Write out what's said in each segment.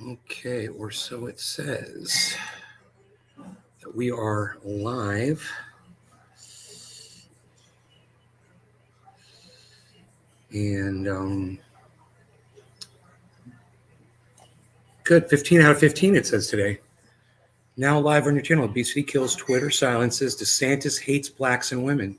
Okay, or so it says that we are live. And good, 15 out of 15 it says today. Now live on your channel. Obesity kills Twitter, silences. Desantis hates blacks and women.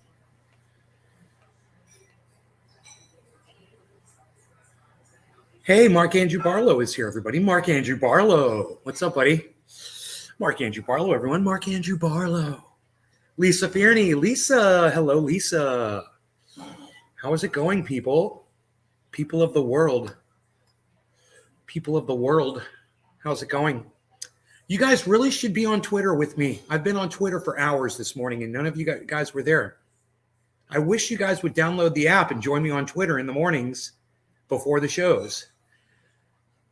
Hey, Mark Andrew Barlow is here, everybody. Mark Andrew Barlow. What's up, buddy? Mark Andrew Barlow, everyone. Mark Andrew Barlow. Lisa Fierney. Lisa. Hello, Lisa. How is it going, people? People of the world. People of the world. How's it going? You guys really should be on Twitter with me. I've been on Twitter for hours this morning, and none of you guys were there. I wish you guys would download the app and join me on Twitter in the mornings before the shows.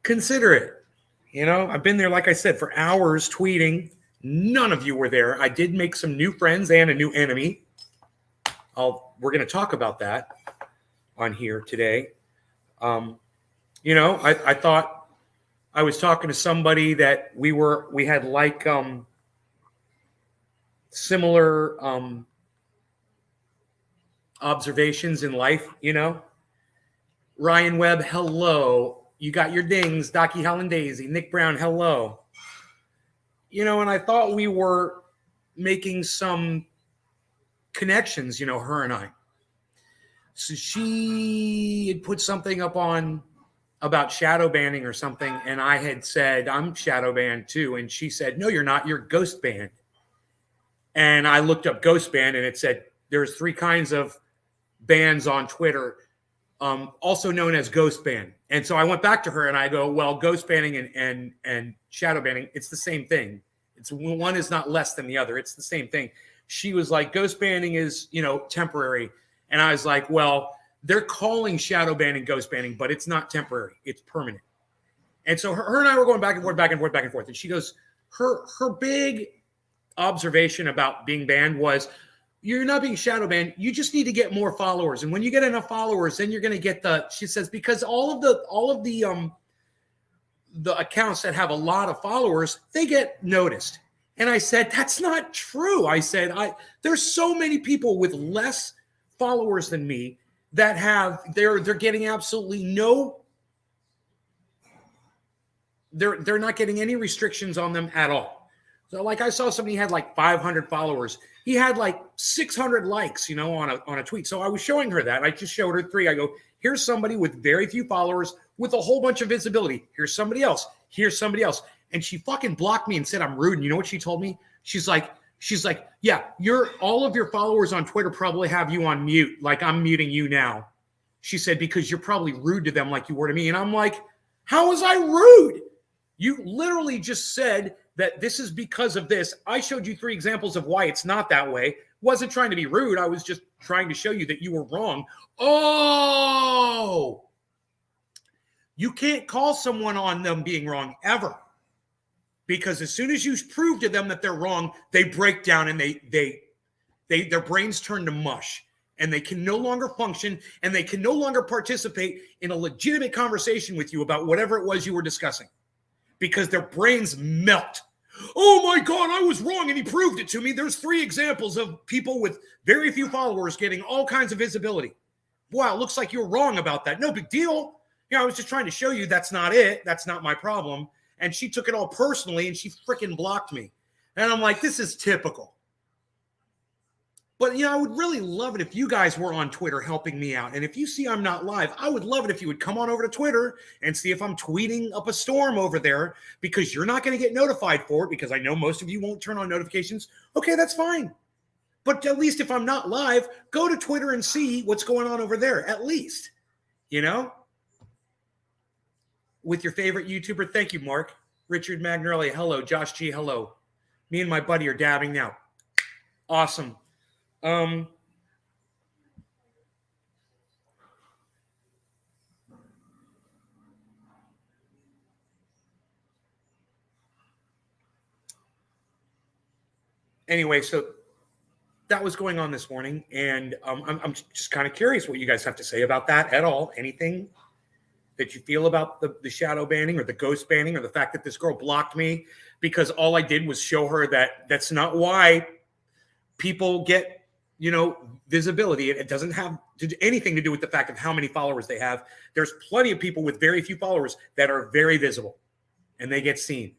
Consider it. You know, I've been there, like I said, for hours tweeting. None of you were there. I did make some new friends and a new enemy. We're going to talk about that on here today. I thought I was talking to somebody that we had like similar observations in life, you know. Ryan Webb, hello. You got your dings. Docky Helen Daisy. Nick Brown, hello. You know, and I thought we were making some connections, you know, her and I. So she had put something up on about shadow banning or something, and I had said, I'm shadow banned too. And she said, no, you're not. You're ghost banned. And I looked up ghost ban, and it said there's 3 kinds of bans on Twitter, also known as ghost ban. And so I went back to her and I go, well, ghost banning and shadow banning, it's the same thing. It's one is not less than the other. It's the same thing. She was like, ghost banning is, you know, temporary. And I was like, well, they're calling shadow banning ghost banning, but it's not temporary. It's permanent. And so her and I were going back and forth, back and forth, back and forth. And she goes, her big observation about being banned was, you're not being shadow banned. You just need to get more followers. And when you get enough followers, then you're going to get she says, because all of the accounts that have a lot of followers, they get noticed. And I said, that's not true. I said, there's so many people with less followers than me that they're getting absolutely no, they're not getting any restrictions on them at all. So like I saw somebody had like 500 followers. He had like 600 likes, you know, on a tweet. So I was showing her that. I just showed her 3. I go, here's somebody with very few followers with a whole bunch of visibility. Here's somebody else. Here's somebody else. And she fucking blocked me and said I'm rude. And you know what she told me? She's like, yeah, all of your followers on Twitter probably have you on mute. Like I'm muting you now. She said, because you're probably rude to them like you were to me. And I'm like, how was I rude? You literally just said that this is because of this. I showed you 3 examples of why it's not that way. Wasn't trying to be rude. I was just trying to show you that you were wrong. Oh, you can't call someone on them being wrong ever. Because as soon as you prove to them that they're wrong, they break down and their brains turn to mush. And they can no longer function, and they can no longer participate in a legitimate conversation with you about whatever it was you were discussing. Because their brains melt. Oh my God, I was wrong and he proved it to me. There's 3 examples of people with very few followers getting all kinds of visibility. Wow, it looks like you were wrong about that. No big deal. You know, I was just trying to show you that's not it. That's not my problem. And she took it all personally and she freaking blocked me. And I'm like, this is typical. But, you know, I would really love it if you guys were on Twitter helping me out. And if you see I'm not live, I would love it if you would come on over to Twitter and see if I'm tweeting up a storm over there, because you're not going to get notified for it, because I know most of you won't turn on notifications. Okay, that's fine. But at least if I'm not live, go to Twitter and see what's going on over there, at least, you know, with your favorite YouTuber. Thank you, Mark. Richard Magnarelli, hello. Josh G, hello. Me and my buddy are dabbing now. Awesome. Anyway, so that was going on this morning, and I'm just kind of curious what you guys have to say about that at all. Anything that you feel about the shadow banning or the ghost banning or the fact that this girl blocked me because all I did was show her that that's not why people get, visibility. It doesn't have anything to do with the fact of how many followers they have. There's plenty of people with very few followers that are very visible and they get seen.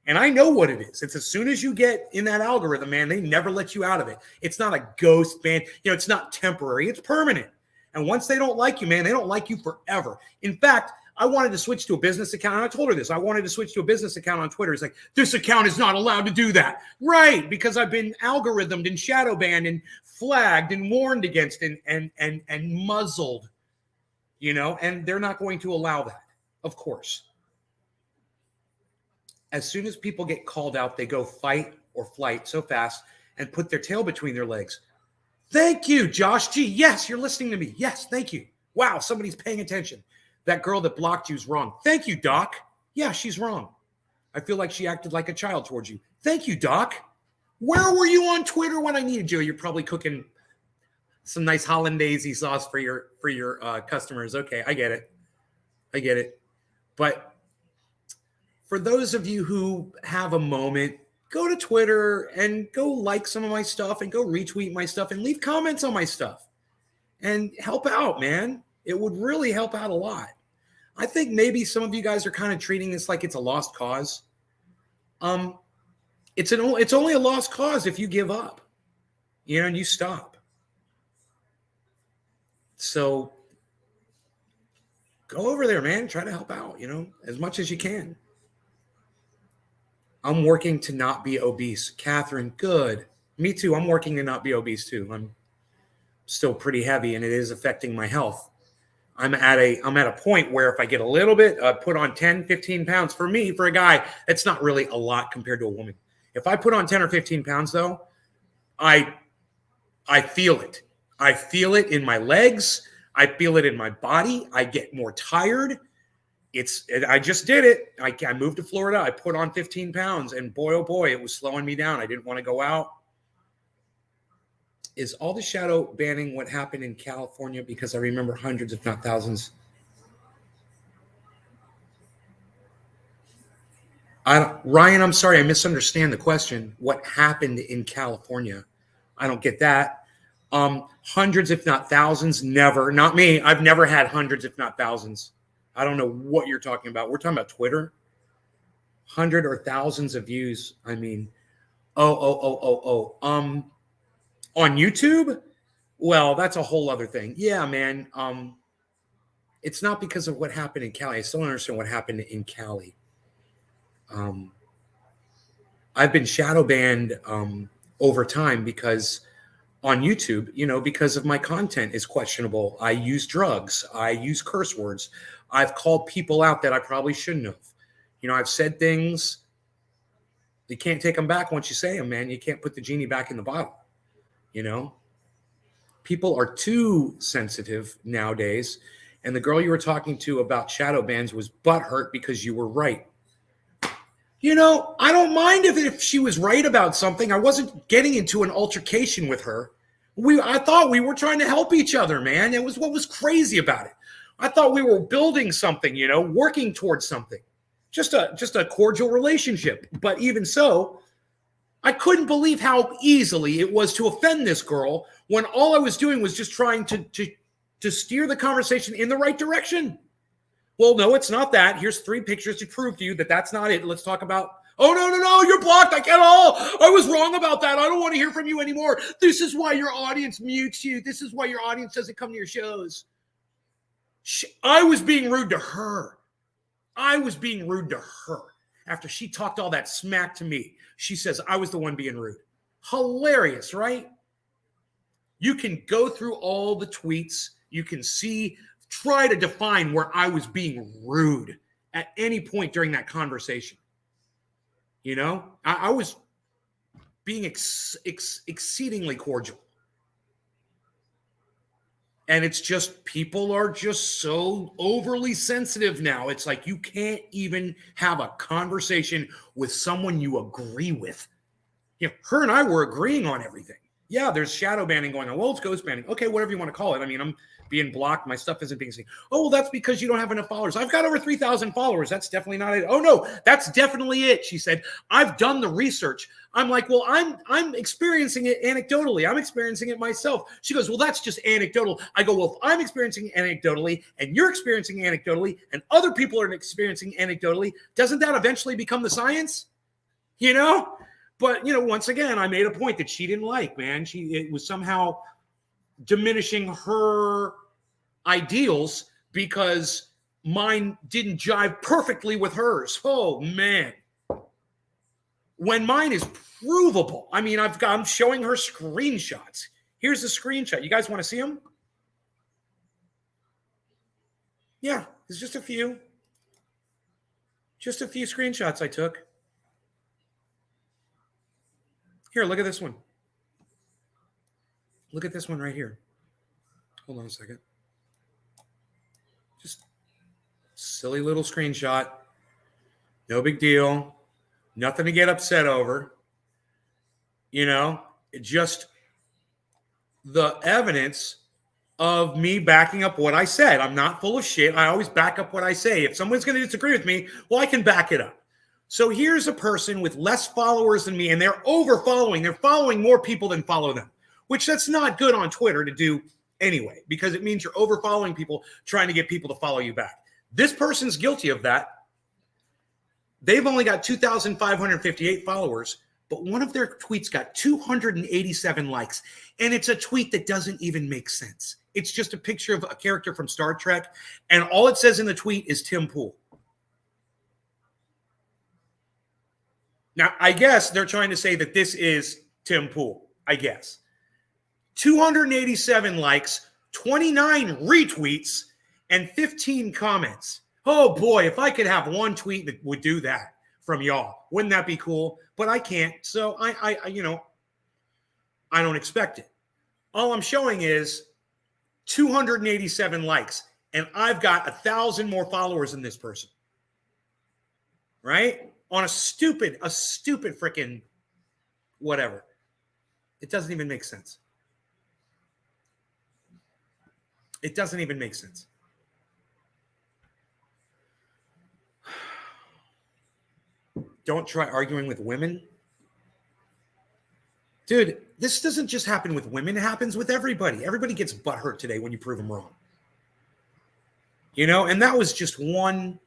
And I know what it is. It's as soon as you get in that algorithm, man, they never let you out of it. It's not a ghost ban. It's not temporary. It's permanent. And once they don't like you, man, they don't like you forever. In fact, I wanted to switch to a business account. And I told her this. I wanted to switch to a business account on Twitter. It's like, this account is not allowed to do that. Right, because I've been algorithmed and shadow banned and flagged and warned against and muzzled, and they're not going to allow that, of course. As soon as people get called out, they go fight or flight so fast and put their tail between their legs. Thank you, Josh G. Yes, you're listening to me. Yes, thank you. Wow, somebody's paying attention. That girl that blocked you is wrong. Thank you, Doc. Yeah, she's wrong. I feel like she acted like a child towards you. Thank you, Doc. Where were you on Twitter when I needed you? You're probably cooking some nice hollandaise sauce for your customers. Okay, I get it. But for those of you who have a moment, go to Twitter and go like some of my stuff and go retweet my stuff and leave comments on my stuff and help out, man. It would really help out a lot. I think maybe some of you guys are kind of treating this like it's a lost cause. It's only a lost cause if you give up, and you stop. So go over there, man. Try to help out, as much as you can. I'm working to not be obese. Catherine, good. Me too. I'm working to not be obese too. I'm still pretty heavy and it is affecting my health. I'm at a point where if I get a little bit, put on 10, 15 pounds for a guy, it's not really a lot compared to a woman. If I put on 10 or 15 pounds though, I feel it. I feel it in my legs. I feel it in my body. I get more tired. I just did it. I moved to Florida. I put on 15 pounds and boy, oh boy, it was slowing me down. I didn't want to go out. Is all the shadow banning what happened in California? Because I remember hundreds, if not thousands. Ryan, I'm sorry. I misunderstand the question. What happened in California? I don't get that. Hundreds, if not thousands, never. Not me. I've never had hundreds, if not thousands. I don't know what you're talking about. We're talking about Twitter. 100 or thousands of views. I mean, on YouTube? Well, that's a whole other thing. Yeah, man. It's not because of what happened in Cali. I still don't understand what happened in Cali. I've been shadow banned over time because on YouTube, because of my content is questionable. I use drugs. I use curse words. I've called people out that I probably shouldn't have. I've said things. You can't take them back once you say them, man. You can't put the genie back in the bottle. People are too sensitive nowadays. And the girl you were talking to about shadow bans was butthurt because you were right. I don't mind if she was right about something. I wasn't getting into an altercation with her. I thought we were trying to help each other, man. It was what was crazy about it. I thought we were building something, working towards something. Just a cordial relationship. But even so, I couldn't believe how easily it was to offend this girl when all I was doing was just trying to steer the conversation in the right direction. Well, no, it's not that. Here's 3 pictures to prove to you that that's not it. Let's talk about, oh, no, you're blocked. I can't I was wrong about that. I don't want to hear from you anymore. This is why your audience mutes you. This is why your audience doesn't come to your shows. I was being rude to her. After she talked all that smack to me. She says I was the one being rude. Hilarious, right? You can go through all the tweets. You can try to define where I was being rude at any point during that conversation. I was being exceedingly cordial. And it's just, people are just so overly sensitive now. It's like you can't even have a conversation with someone you agree with. Her and I were agreeing on everything. Yeah, there's shadow banning going on. Well, it's ghost banning. Okay, whatever you want to call it. I mean, I'm being blocked. My stuff isn't being seen. Oh, well, that's because you don't have enough followers. I've got over 3,000 followers. That's definitely not it. Oh, no, that's definitely it. She said, I've done the research. I'm like, well, I'm experiencing it anecdotally. I'm experiencing it myself. She goes, well, that's just anecdotal. I go, well, if I'm experiencing anecdotally and you're experiencing anecdotally and other people are experiencing anecdotally, doesn't that eventually become the science? You know? But, once again, I made a point that she didn't like, man. It was somehow diminishing her ideals because mine didn't jive perfectly with hers. Oh, man. When mine is provable. I mean, I'm showing her screenshots. Here's the screenshot. You guys want to see them? Yeah, it's just a few. Just a few screenshots I took. Here, look at this one. Look at this one right here. Hold on a second. Just silly little screenshot. No big deal. Nothing to get upset over. Just the evidence of me backing up what I said. I'm not full of shit. I always back up what I say. If someone's going to disagree with me, well, I can back it up. So here's a person with less followers than me, and they're over-following. They're following more people than follow them, which that's not good on Twitter to do anyway, because it means you're over-following people, trying to get people to follow you back. This person's guilty of that. They've only got 2,558 followers, but one of their tweets got 287 likes, and it's a tweet that doesn't even make sense. It's just a picture of a character from Star Trek, and all it says in the tweet is Tim Pool. Now, I guess they're trying to say that this is Tim Pool, I guess. 287 likes, 29 retweets, and 15 comments. Oh, boy, if I could have one tweet that would do that from y'all, wouldn't that be cool? But I can't, so I don't expect it. All I'm showing is 287 likes, and I've got 1,000 more followers than this person. Right? On a stupid freaking whatever. It doesn't even make sense. It doesn't even make sense. Don't try arguing with women. Dude, this doesn't just happen with women. It happens with everybody. Everybody gets butthurt today when you prove them wrong. And that was just one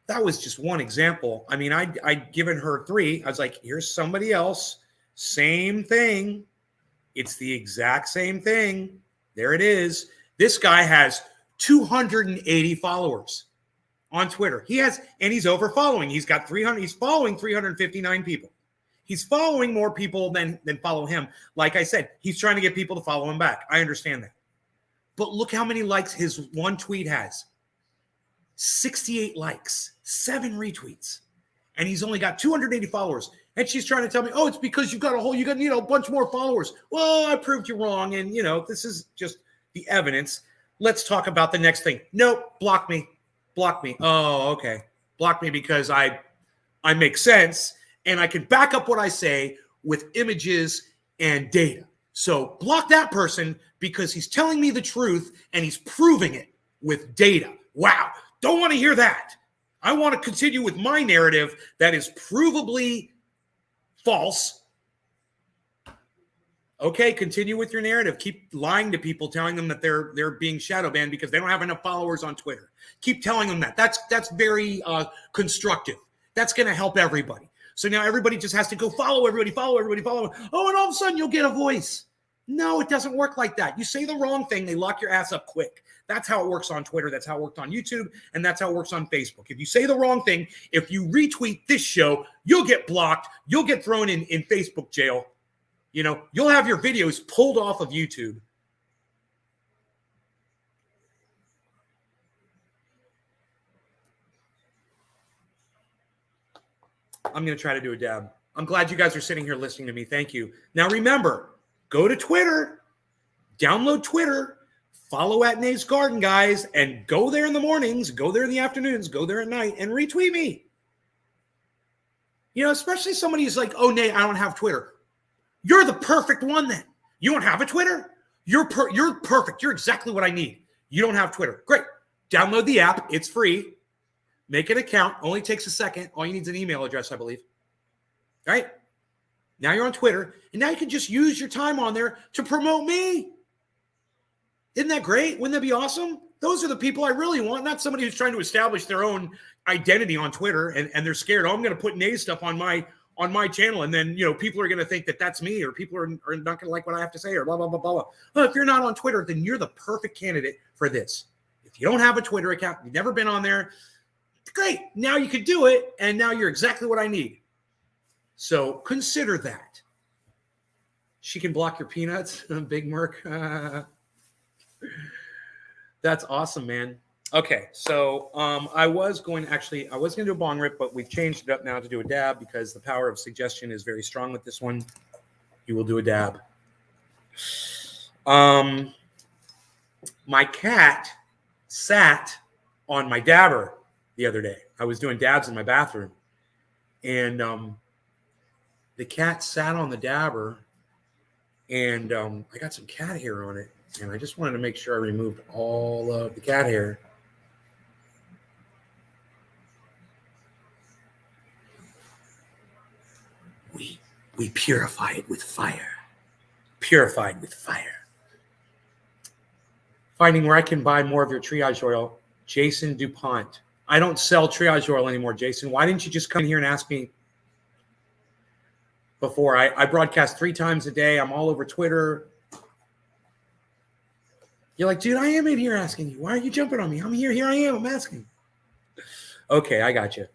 example. I mean, I'd given her 3. I was like, here's somebody else. Same thing. It's the exact same thing. There it is. This guy has 280 followers on Twitter. He's over following. He's got 300. He's following 359 people. He's following more people than follow him. Like I said, he's trying to get people to follow him back. I understand that. But look how many likes his one tweet has. 68 likes, 7 retweets, and he's only got 280 followers. And she's trying to tell me, oh, it's because you got a bunch more followers. Well, I proved you wrong, and this is just the evidence. Let's talk about the next thing. Nope, block me. Oh, okay, block me because I make sense and I can back up what I say with images and data. So block that person because he's telling me the truth and he's proving it with data. Wow. Don't want to hear that. I want to continue with my narrative that is provably false. Okay, continue with your narrative. Keep lying to people, telling them that they're being shadow banned because they don't have enough followers on Twitter. Keep telling them that. That's very constructive. That's going to help everybody. So now everybody just has to go follow everybody. Oh, and all of a sudden you'll get a voice. No, it doesn't work like that. You say the wrong thing, they lock your ass up quick. That's how it works on Twitter. That's how it worked on YouTube. And that's how it works on Facebook. If you say the wrong thing, if you retweet this show, you'll get blocked. You'll get thrown in Facebook jail. You'll have your videos pulled off of YouTube. I'm going to try to do a dab. I'm glad you guys are sitting here listening to me. Thank you. Now remember, go to Twitter, download Twitter, follow at Nate's Garden, guys, and go there in the mornings, go there in the afternoons, go there at night, and retweet me. Especially somebody who's like, oh, Nate, I don't have Twitter. You're the perfect one then. You don't have a Twitter? You're perfect. You're exactly what I need. You don't have Twitter. Great. Download the app. It's free. Make an account. Only takes a second. All you need is an email address, I believe. All right? Now you're on Twitter, and now you can just use your time on there to promote me. Isn't that great? Wouldn't that be awesome? Those are the people I really want, not somebody who's trying to establish their own identity on Twitter, and they're scared, oh, I'm going to put Nay's stuff on my channel, and then, people are going to think that that's me, or people are not going to like what I have to say, or blah, blah, blah, blah, blah. Well, if you're not on Twitter, then you're the perfect candidate for this. If you don't have a Twitter account, you've never been on there, great. Now you could do it, and now you're exactly what I need. So consider that. She can block your peanuts, Big Merc. That's awesome, man. Okay, so I was going to do a bong rip, but we've changed it up now to do a dab because the power of suggestion is very strong with this one. You will do a dab. My cat sat on my dabber the other day. I was doing dabs in my bathroom, and the cat sat on the dabber, and I got some cat hair on it, and I just wanted to make sure I removed all of the cat hair. We purify it with fire. Purified with fire. Finding where I can buy more of your triage oil. Jason DuPont. I don't sell triage oil anymore, Jason. Why didn't you just come here and ask me before? I broadcast 3 times a day. I'm all over Twitter. You're like, dude, I am in here asking you. Why are you jumping on me? I'm here. Here I am. I'm asking. Okay, I got you.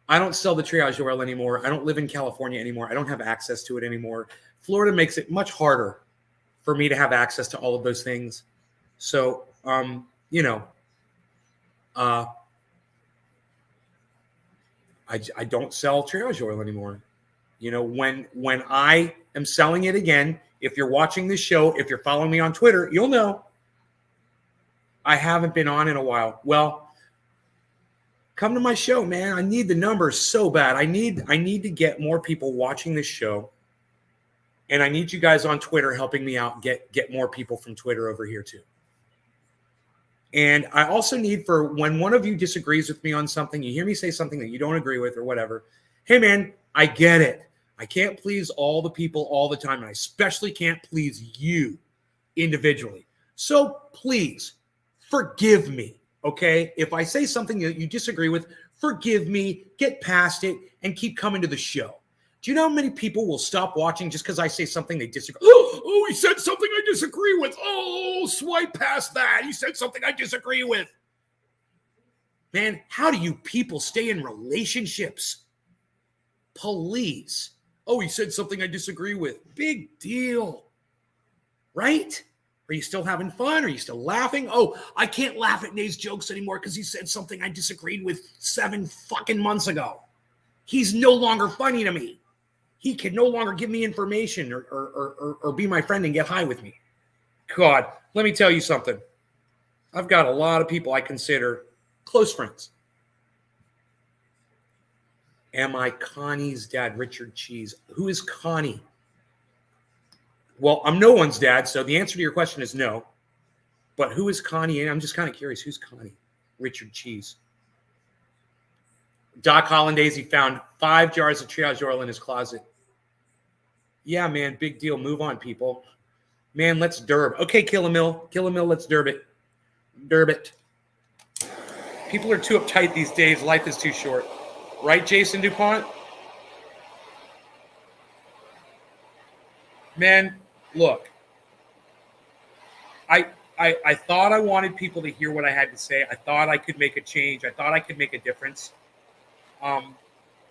I don't sell the triage oil anymore. I don't live in California anymore. I don't have access to it anymore. Florida makes it much harder for me to have access to all of those things. So, I don't sell triage oil anymore. When I am selling it again, if you're watching this show, if you're following me on Twitter, you'll know I haven't been on in a while. Well, come to my show, man. I need the numbers so bad. I need to get more people watching this show. And I need you guys on Twitter helping me out, get more people from Twitter over here too. And I also need, for when one of you disagrees with me on something, you hear me say something that you don't agree with or whatever. Hey, man, I get it. I can't please all the people all the time. And I especially can't please you individually. So please forgive me. Okay, if I say something that you disagree with, forgive me, get past it, and keep coming to the show. Do you know how many people will stop watching just because I say something they disagree? Oh, he said something I disagree with. Oh, swipe past that. He said something I disagree with. Man, how do you people stay in relationships? Please. Oh, he said something I disagree with. Big deal. Right? Are you still having fun? Are you still laughing? Oh, I can't laugh at Nay's jokes anymore because he said something I disagreed with 7 fucking months ago. He's no longer funny to me. He can no longer give me information or be my friend and get high with me. God, let me tell you something. I've got a lot of people I consider close friends. Am I Connie's dad, Richard Cheese? Who is Connie? Well, I'm no one's dad, so the answer to your question is no. But who is Connie? And I'm just kind of curious. Who's Connie? Richard Cheese. Doc Hollandaise found 5 jars of triage oil in his closet. Yeah, man, big deal. Move on, people. Man, let's derb. Okay, Kill a Mill, let's derb it. Derb it. People are too uptight these days. Life is too short. Right, Jason DuPont? Man, look, I thought I wanted people to hear what I had to say. I thought I could make a change. I thought I could make a difference.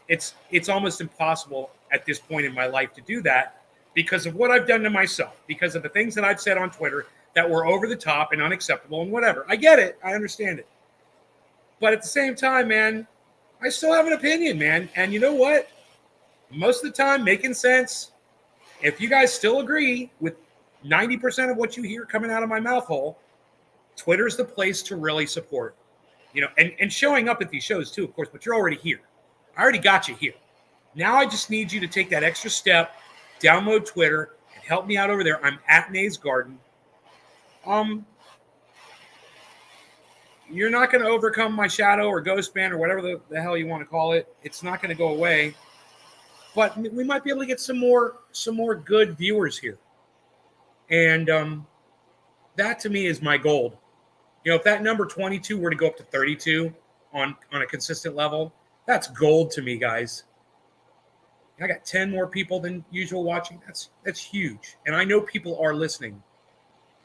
It's almost impossible at this point in my life to do that because of what I've done to myself, because of the things that I've said on Twitter that were over the top and unacceptable and whatever. I get it. I understand it. But at the same time, man, I still have an opinion, man. And you know what? Most of the time, making sense. If you guys still agree with 90% of what you hear coming out of my mouth hole, Twitter's the place to really support. And showing up at these shows too, of course, but you're already here. I already got you here. Now I just need you to take that extra step, download Twitter, and Help me out over there. I'm at Nays Garden. You're not going to overcome my shadow or ghost ban or whatever the hell you want to call it. It's not going to go away. But we might be able to get some more good viewers here. And that to me is my goal. You know, if that number 22 were to go up to 32 on a consistent level, that's gold to me, guys. I got 10 more people than usual watching. That's huge. And I know people are listening,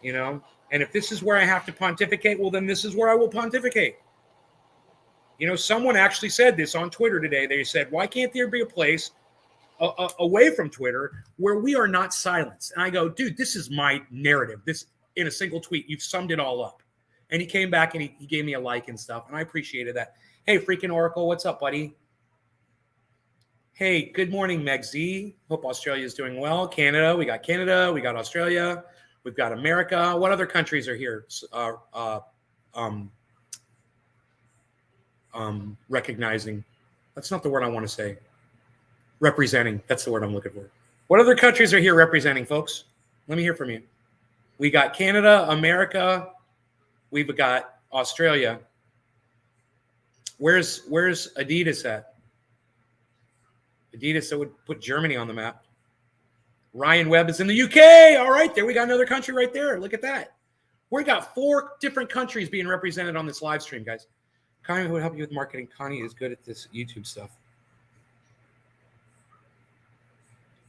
you know. And if this is where I have to pontificate, well, then this is where I will pontificate. You know, someone actually said this on Twitter today. They said, why can't there be a place away from Twitter where we are not silenced? And I go, dude, this is my narrative. This, in a single tweet, you've summed it all up. And he came back and he gave me a like and stuff. And I appreciated that. Hey, freaking Oracle, what's up, buddy? Hey, good morning, Meg Z. Hope Australia is doing well. Canada, we got Australia. We've got America. What other countries are here? Recognizing. That's not the word I want to say. Representing. That's the word I'm looking for. What other countries are here representing, folks? Let me hear from you. We got Canada, America. We've got Australia. Where's Adidas at? Adidas that would put Germany on the map. Ryan Webb is in the UK. All right, there we got another country right there. Look at that. We got 4 different countries being represented on this live stream, guys. Connie would help you with marketing. Connie is good at this YouTube stuff.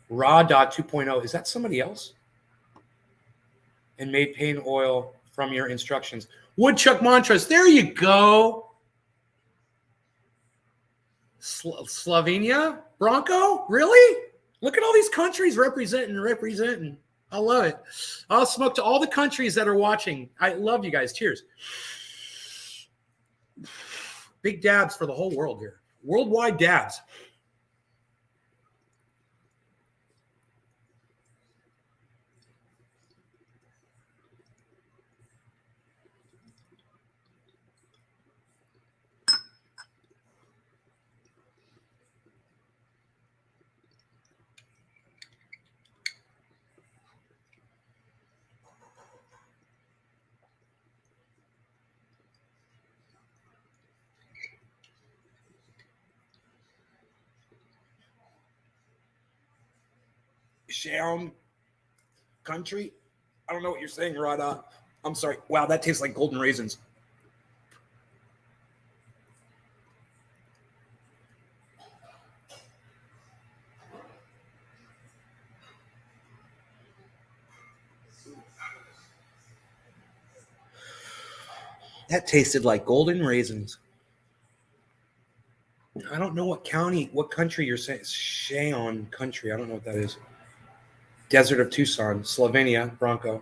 Raw.2.0. 2.0. Is that somebody else? And made pain oil from your instructions. Woodchuck mantras. There you go. Slovenia? Bronco? Really? Look at all these countries representing. I love it. I'll smoke to all the countries that are watching. I love you guys. Cheers. Big dabs for the whole world here. Worldwide dabs. Sham country. I don't know what you're saying, Rada. I'm sorry. Wow, that tastes like golden raisins. That tasted like golden raisins. I don't know what country you're saying. Shaon country. I don't know what that is. Desert of Tucson, Slovenia, Bronco.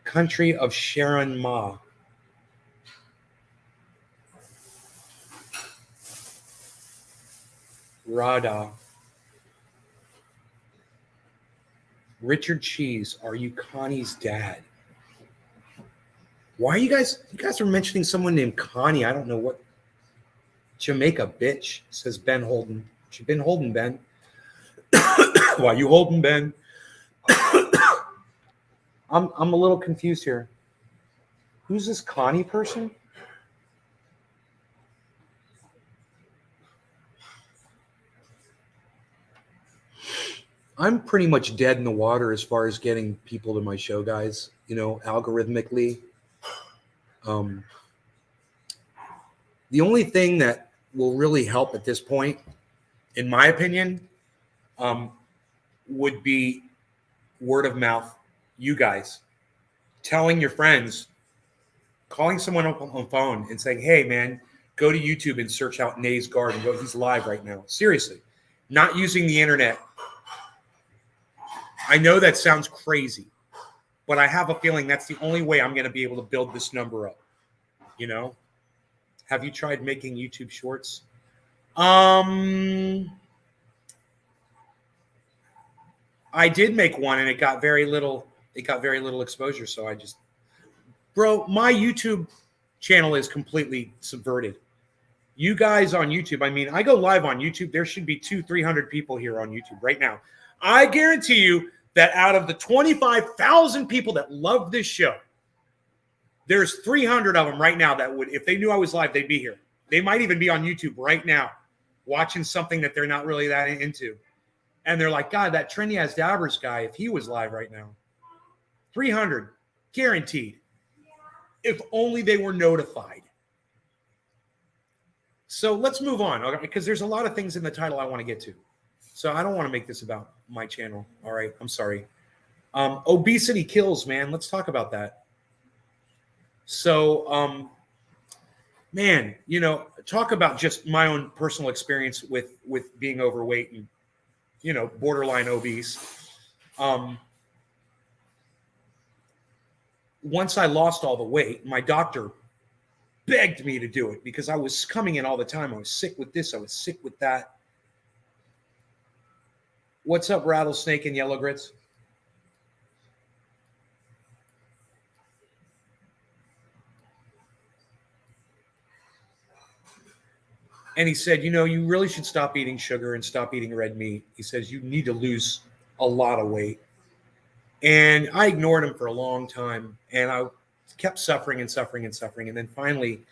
Country of Sharon Ma. Rada. Richard Cheese, are you Connie's dad? Why are you guys are mentioning someone named Connie? I don't know what. Jamaica, bitch, says Ben Holden. You been holding, Ben? Why you holding, Ben? I'm a little confused here. Who's this Connie person? I'm pretty much dead in the water as far as getting people to my show, guys. You know, algorithmically. The only thing that will really help at this point, in my opinion, would be word of mouth. You guys telling your friends, calling someone up on the phone and saying, hey, man, go to YouTube and search out Nays Garden. He's live right now. Seriously, not using the internet. I know that sounds crazy, but I have a feeling that's the only way I'm going to be able to build this number up. You know, have you tried making YouTube shorts? I did make one and it got very little exposure. So I just, bro, my YouTube channel is completely subverted. You guys on YouTube, I mean, I go live on YouTube. There should be 200-300 people here on YouTube right now. I guarantee you that out of the 25,000 people that love this show, there's 300 of them right now that would, if they knew I was live, they'd be here. They might even be on YouTube right now watching something that they're not really that into. And they're like, God, that Trendy As Dabbers guy, if he was live right now, 300, guaranteed. If only they were notified. So let's move on, okay? Because there's a lot of things in the title I want to get to. So I don't want to make this about my channel. All right, I'm sorry. Obesity kills, man. Let's talk about that. So, man, you know, talk about just my own personal experience with being overweight and, you know, borderline obese. Once I lost all the weight, my doctor begged me to do it because I was coming in all the time. I was sick with this. I was sick with that. What's up, Rattlesnake and Yellow Grits? And he said, you know, you really should stop eating sugar and stop eating red meat. He says, you need to lose a lot of weight. And I ignored him for a long time. And I kept suffering and suffering and suffering. And then finally,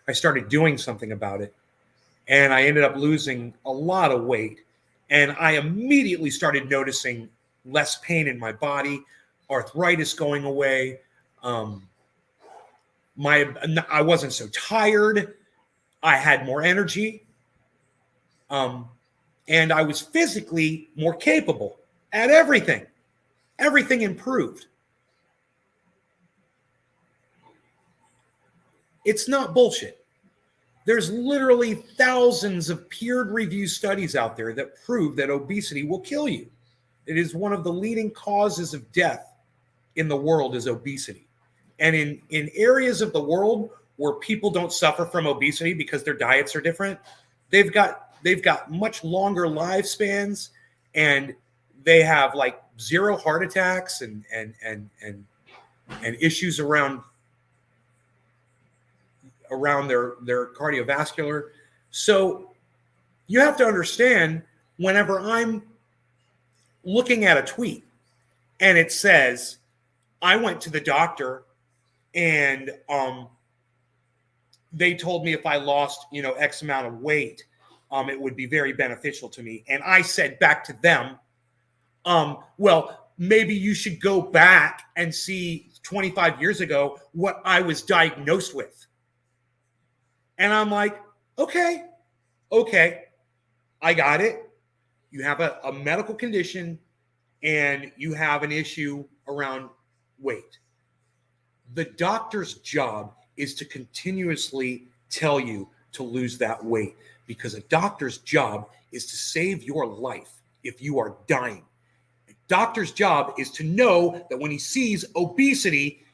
I started doing something about it. And I ended up losing a lot of weight. And I immediately started noticing less pain in my body, arthritis going away. I wasn't so tired. I had more energy. And I was physically more capable at everything. Everything improved. It's not bullshit. There's literally thousands of peer-reviewed studies out there that prove that obesity will kill you. It is one of the leading causes of death in the world is obesity. And in areas of the world where people don't suffer from obesity because their diets are different, they've got much longer lifespans, and they have like zero heart attacks and issues around their cardiovascular. So you have to understand, whenever I'm looking at a tweet and it says, I went to the doctor and they told me if I lost, you know, X amount of weight, it would be very beneficial to me. And I said back to them, well, maybe you should go back and see 25 years ago what I was diagnosed with. And I'm like, okay, I got it. You have a medical condition and you have an issue around weight. The doctor's job is to continuously tell you to lose that weight, because a doctor's job is to save your life if you are dying. A doctor's job is to know that when he sees obesity,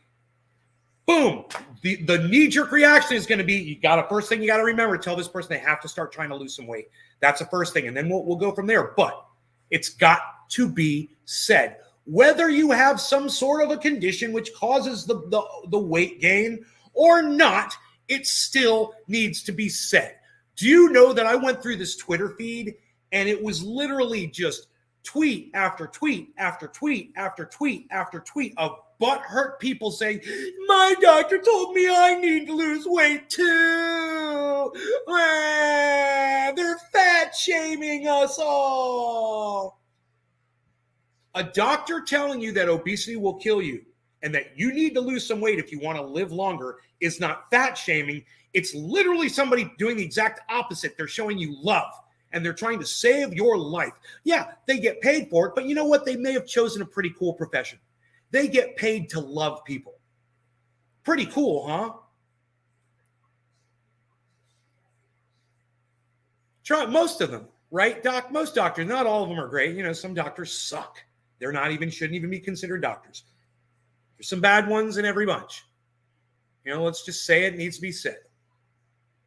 boom, the knee-jerk reaction is going to be, first thing you got to remember, tell this person they have to start trying to lose some weight. That's the first thing. And then we'll go from there. But it's got to be said. Whether you have some sort of a condition which causes the weight gain or not, it still needs to be said. Do you know that I went through this Twitter feed and it was literally just tweet after tweet after tweet after tweet after tweet of butthurt people saying, my doctor told me I need to lose weight too. They're fat shaming us all. A doctor telling you that obesity will kill you and that you need to lose some weight if you want to live longer is not fat shaming. It's literally somebody doing the exact opposite. They're showing you love and they're trying to save your life. Yeah, they get paid for it, but you know what? They may have chosen a pretty cool profession. They get paid to love people. Pretty cool, huh? Try most of them, right, Doc? Most doctors, not all of them are great. You know, some doctors suck. Shouldn't even be considered doctors. There's some bad ones in every bunch. You know, let's just say it needs to be said.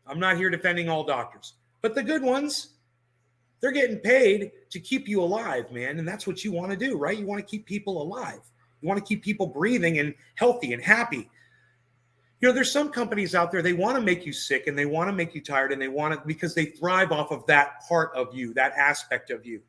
I'm not here defending all doctors, but the good ones, they're getting paid to keep you alive, man. And that's what you want to do, right? You want to keep people alive. You want to keep people breathing and healthy and happy. You know, there's some companies out there, they want to make you sick and they want to make you tired and they want it because they thrive off of that part of you, that aspect of you.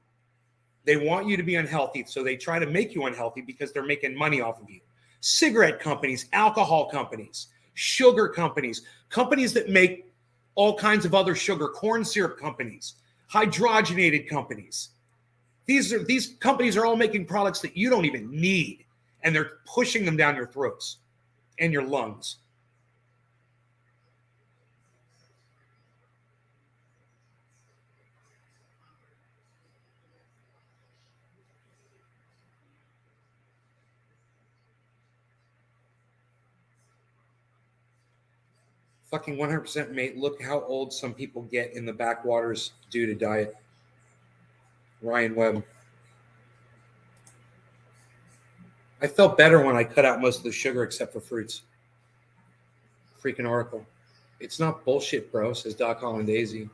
They want you to be unhealthy, so they try to make you unhealthy because they're making money off of you. Cigarette companies, alcohol companies, sugar companies, companies that make all kinds of other sugar, corn syrup companies, hydrogenated companies. These companies are all making products that you don't even need, and they're pushing them down your throats and your lungs. Fucking 100%, mate. Look how old some people get in the backwaters due to diet. Ryan Webb. I felt better when I cut out most of the sugar except for fruits. Freaking article. It's not bullshit, bro, says Doc Holland Daisy.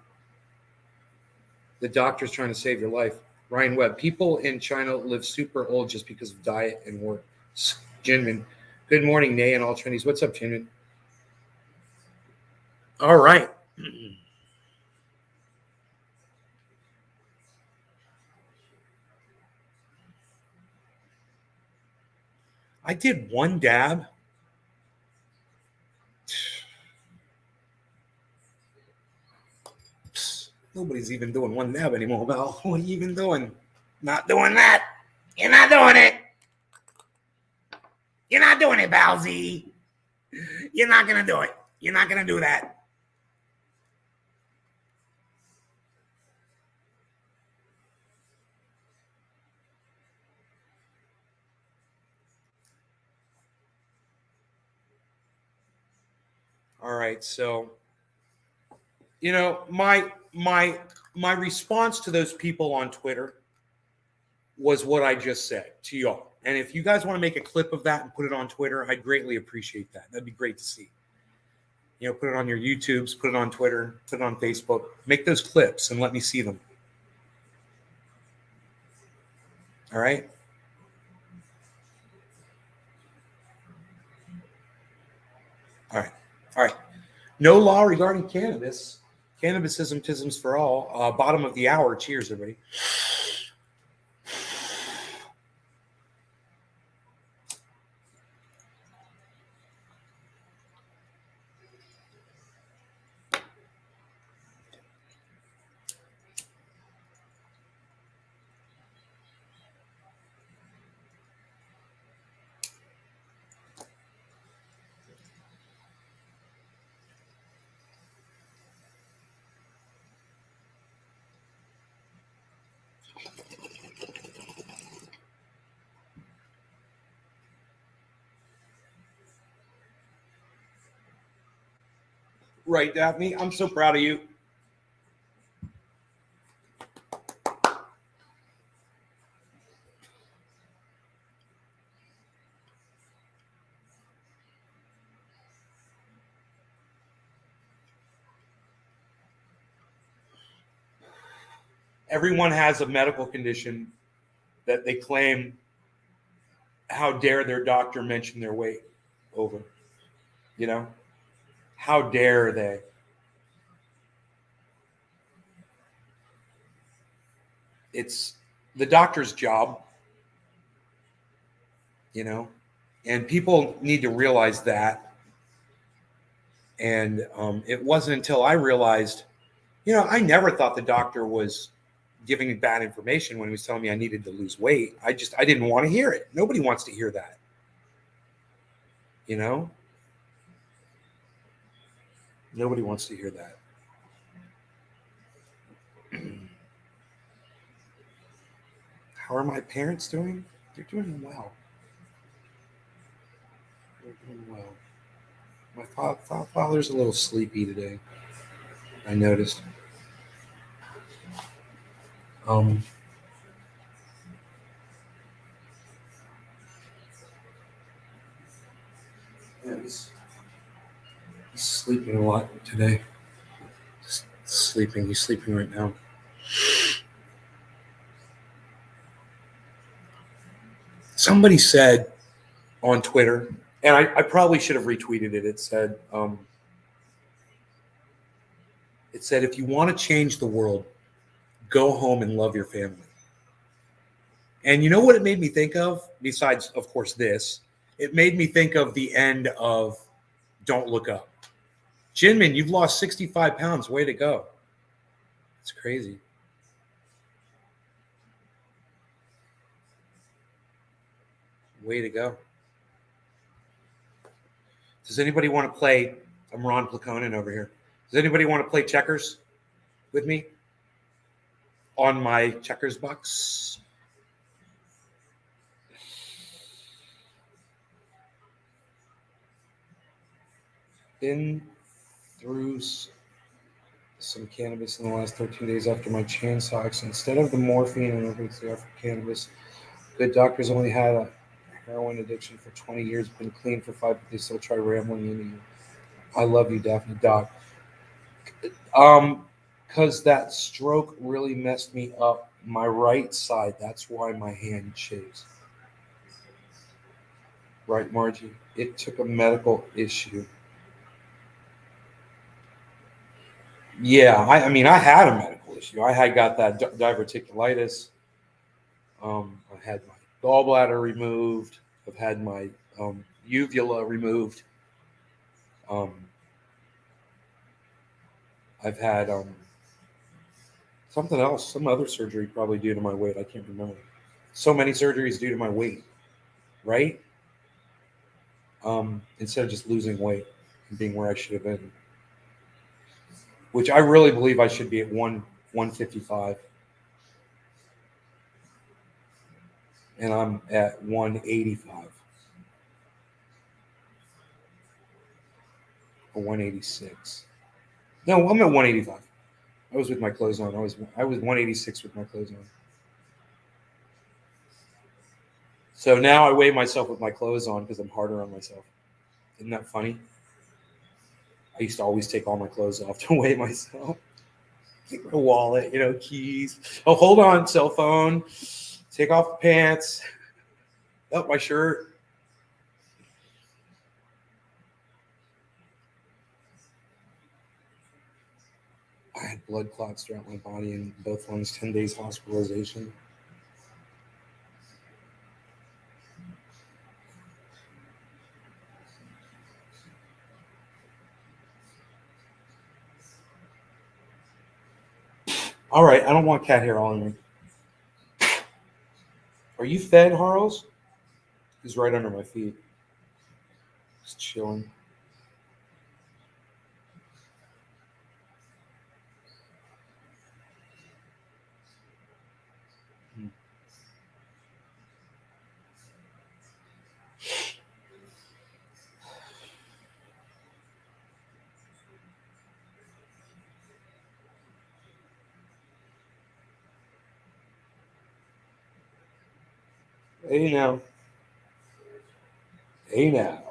The doctor's trying to save your life. Ryan Webb. People in China live super old just because of diet and work. Jinmin. Good morning, Nay and all Chinese. What's up, Jinmin? All right. I did one dab. Nobody's even doing one dab anymore, Val. What are you even doing? Not doing that. You're not doing it. You're not doing it, Balzy. You're not going to do it. You're not going to do that. All right, so my response to those people on Twitter was what I just said to y'all. And if you guys want to make a clip of that and put it on Twitter, I'd greatly appreciate that. That'd be great to see. Put it on your YouTubes, put it on Twitter, put it on Facebook. Make those clips and let me see them. All right? All right. No law regarding cannabis. Cannabisism, tisms for all. Bottom of the hour. Cheers, everybody. Right, Daphne. I'm so proud of you. Everyone has a medical condition that they claim, how dare their doctor mention their weight over? How dare they? It's the doctor's job, and people need to realize that. And it wasn't until I realized, I never thought the doctor was giving me bad information when he was telling me I needed to lose weight. I didn't want to hear it. Nobody wants to hear that. Nobody wants to hear that. How are my parents doing? They're doing well. They're doing well. My father's a little sleepy today, I noticed. Yeah, he's sleeping a lot today. Just sleeping. He's sleeping right now. Somebody said on Twitter, and I probably should have retweeted it. It said, if you want to change the world, go home and love your family. And you know what it made me think of? Besides, of course, this, it made me think of the end of Don't Look Up. Jinmin, you've lost 65 pounds. Way to go. It's crazy. Way to go. Does anybody want to play? I'm Ron Plakonin over here. Does anybody want to play checkers with me on my checkers box? Been through some cannabis in the last 13 days after my chain socks. Instead of the morphine and opioids they offer cannabis, good doctors only had a heroin addiction for 20 years, been clean for 5, but they still try rambling into you. I love you, Daphne Doc. Because that stroke really messed me up. My right side, that's why my hand shakes. Right, Margie? It took a medical issue. Yeah, I mean, I had a medical issue. I had got that diverticulitis. I had my gallbladder removed. I've had my uvula removed. Um, I've had something else, some other surgery probably due to my weight. I can't remember. So many surgeries due to my weight, right? Instead of just losing weight and being where I should have been, which I really believe I should be at 155, and I'm at 185 or 186. No, I'm at 185. I was with my clothes on. I was 186 with my clothes on. So now I weigh myself with my clothes on because I'm harder on myself. Isn't that funny? I used to always take all my clothes off to weigh myself. Take my wallet, keys. Oh, hold on, cell phone. Take off the pants. Oh, my shirt. I had blood clots throughout my body in both lungs, 10 days hospitalization. All right, I don't want cat hair all in me. Are you fed, Harles? He's right under my feet. Just chilling. Hey now. Hey now.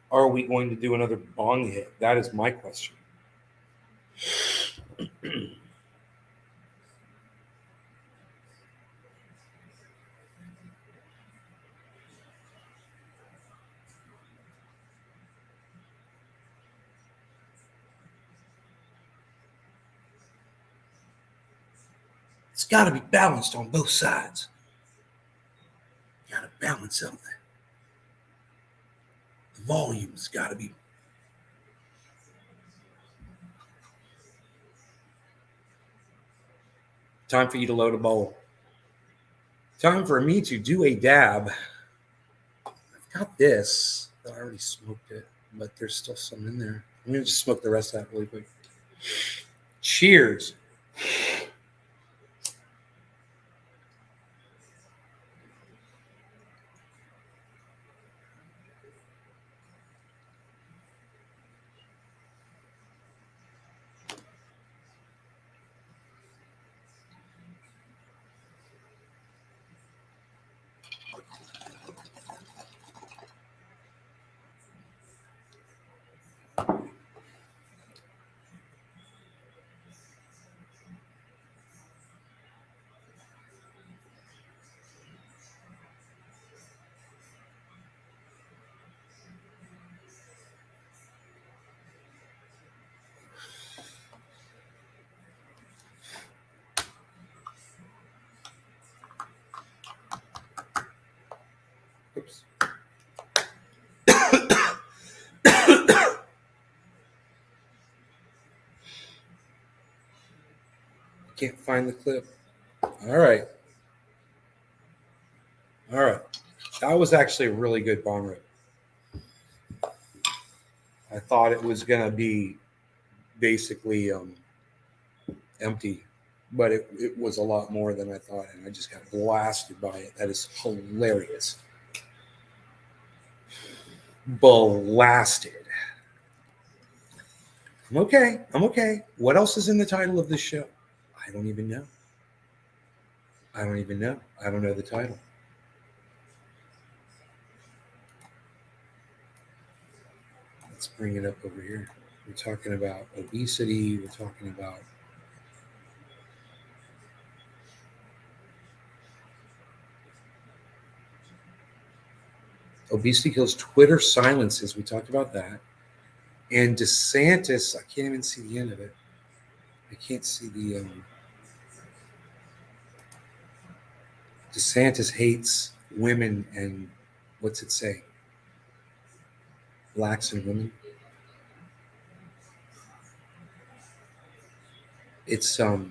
Are we going to do another bong hit? That is my question. It's got to be balanced on both sides. You got to balance something. The volume's got to be. Time for you to load a bowl. Time for me to do a dab. I've got this. I already smoked it, but there's still some in there. I'm going to just smoke the rest of that really quick. Cheers. Oops. Can't find the clip. All right. That was actually a really good bomb rip. I thought it was gonna be basically empty, but it was a lot more than I thought, and I just got blasted by it. That is hilarious. Blasted. I'm okay. What else is in the title of this show? I don't even know. I don't know the title. Let's bring it up over here. We're talking about obesity. We're talking about obesity kills, Twitter silences. We talked about that. And Desantis, I can't even see the end of it. I can't see the DeSantis hates women and what's it say? Blacks and women. It's a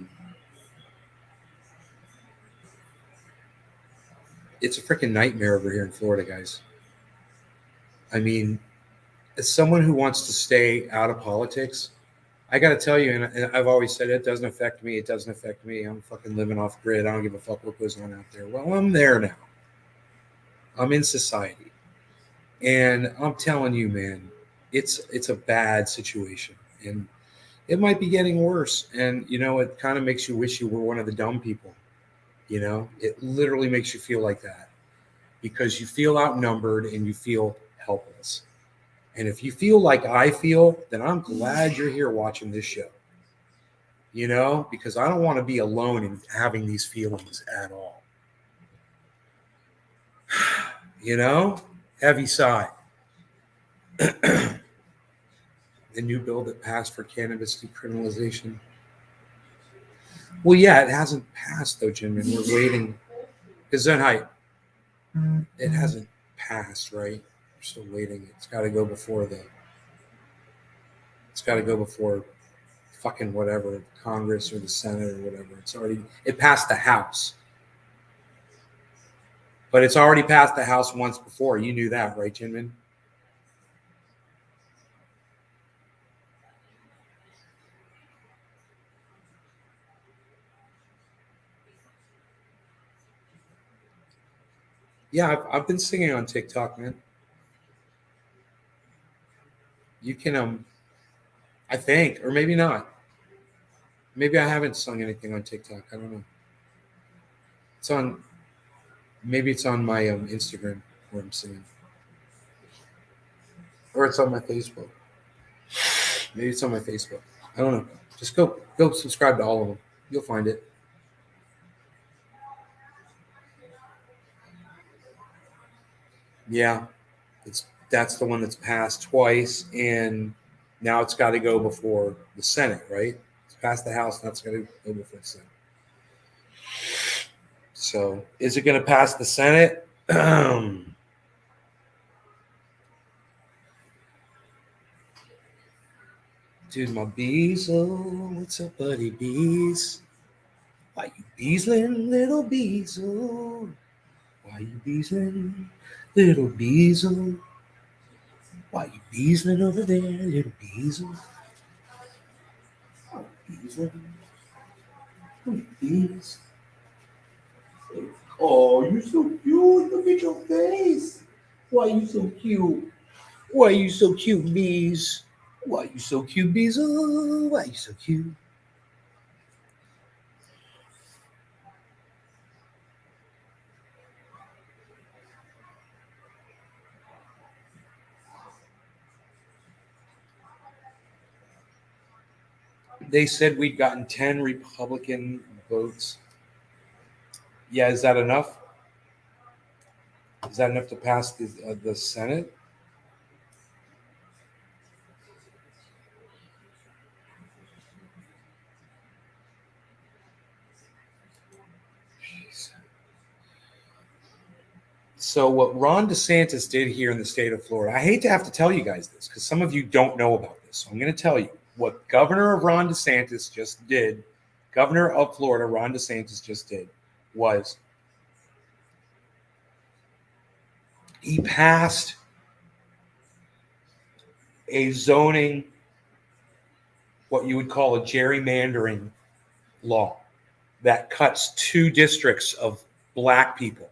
freaking nightmare over here in Florida, guys. I mean, as someone who wants to stay out of politics, I got to tell you, and I've always said it doesn't affect me. It doesn't affect me. I'm fucking living off grid. I don't give a fuck what goes on out there. Well, I'm there now. I'm in society, and I'm telling you, man, it's a bad situation, and it might be getting worse. And you know, it kind of makes you wish you were one of the dumb people. You know, it literally makes you feel like that because you feel outnumbered and you feel helpless. And if you feel like I feel, then I'm glad you're here watching this show. You know, because I don't want to be alone in having these feelings at all. You know, heavy sigh. The new bill that passed for cannabis decriminalization. Well, yeah, it hasn't passed though, Jim, and we're waiting. Gesundheit. It hasn't passed, right? We're still waiting. It's got to go before the. It's got to go before fucking whatever, Congress or the Senate or whatever. It passed the House. But it's already passed the House once before. You knew that, right, Jinmin? Yeah, I've been singing on TikTok, man. You can, I think, or maybe not. Maybe I haven't sung anything on TikTok. I don't know. It's on, maybe it's on my Instagram where I'm singing. Or it's on my Facebook. Maybe it's on my Facebook. I don't know. Just go subscribe to all of them. You'll find it. Yeah, that's the one that's passed twice, and now it's got to go before the Senate, right? It's passed the House, now it's got to go before the Senate. So, is it going to pass the Senate? Dude, my bees, oh, what's up, buddy bees? Why you beesling, little bees, oh? Why you beesling, little bees, oh? Why you beesling over there, little bees, oh? Beesling, little bees. Oh, you're so cute. Look at your face. Why you so cute? Why you so cute, bees? Why you so cute, bees? Oh, why you so cute? They said we'd gotten 10 Republican votes. Yeah, is that enough? Is that enough to pass the Senate? So what Ron DeSantis did here in the state of Florida, I hate to have to tell you guys this because some of you don't know about this. So I'm going to tell you what Governor of Ron DeSantis just did. Governor of Florida, Ron DeSantis just did was he passed a zoning, what you would call a gerrymandering law that cuts 2 districts of black people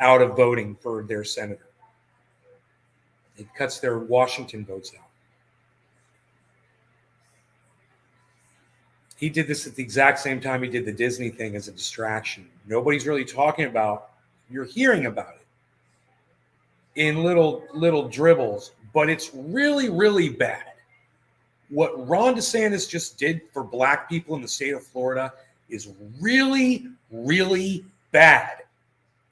out of voting for their senator. It cuts their Washington votes out. He did this at the exact same time he did the Disney thing as a distraction. Nobody's really talking about, you're hearing about it in little dribbles, but it's really, really bad. What Ron DeSantis just did for black people in the state of Florida is really, really bad.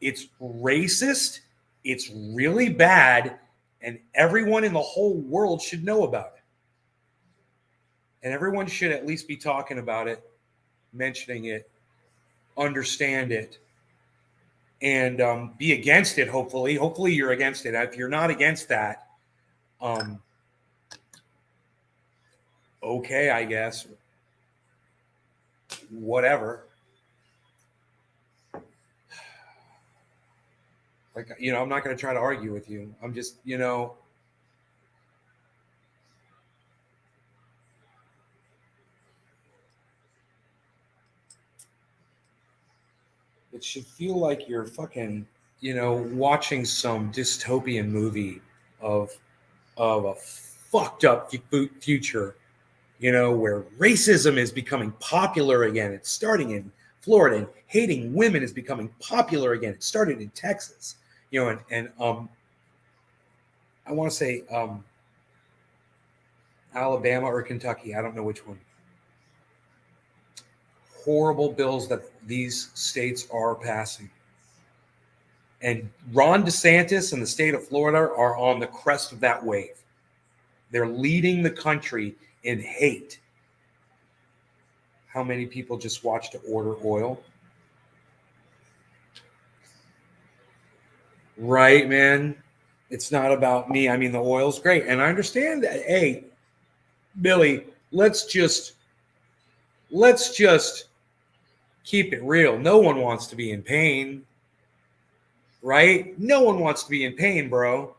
It's racist. It's really bad. And everyone in the whole world should know about it. And everyone should at least be talking about it, mentioning it, understand it, and be against it, hopefully. Hopefully you're against it. If you're not against that, okay, I guess. Whatever. Like, I'm not going to try to argue with you. I'm just, it should feel like you're fucking, watching some dystopian movie of a fucked up future, where racism is becoming popular again. It's starting in Florida, and hating women is becoming popular again. It started in Texas, and I want to say Alabama or Kentucky. I don't know which one. Horrible bills that these states are passing. And Ron DeSantis and the state of Florida are on the crest of that wave. They're leading the country in hate. How many people just watch to order oil? Right, man. It's not about me. I mean, the oil's great. And I understand that. Hey, Billy, let's just keep it real. No one wants to be in pain. Right? No one wants to be in pain, bro.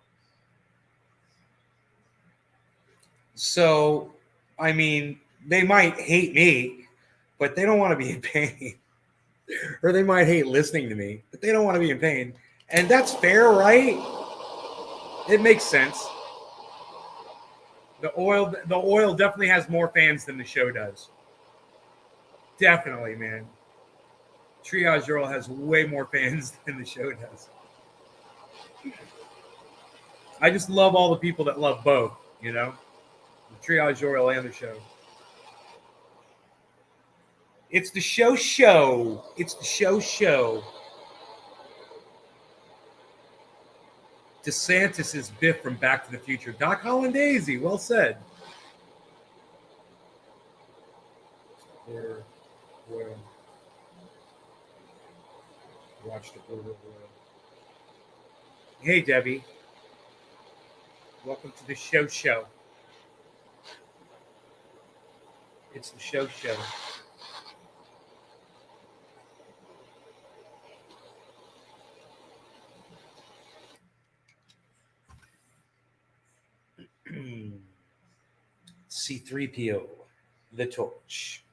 So, I mean, they might hate me, but they don't want to be in pain. Or they might hate listening to me, but they don't want to be in pain. And that's fair, right? It makes sense. The oil definitely has more fans than the show does. Definitely, man. Triage Earl has way more fans than the show does. I just love all the people that love both, the Triage Earl and the show. It's the show. It's the show. DeSantis is Biff from Back to the Future. Doc Holland Daisy, well said. Oil. Watch the order oil. Hey, Debbie. Welcome to the show. It's the show. C3PO, the torch.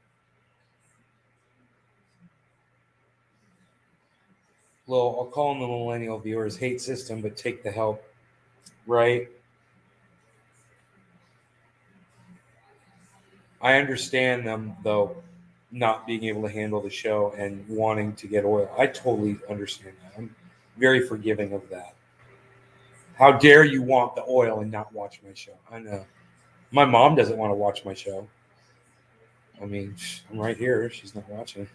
Well, I'll call them the millennial viewers. Hate system, but take the help. Right? I understand them, though, not being able to handle the show and wanting to get oil. I totally understand that. I'm very forgiving of that. How dare you want the oil and not watch my show? I know. My mom doesn't want to watch my show. I mean, I'm right here. She's not watching.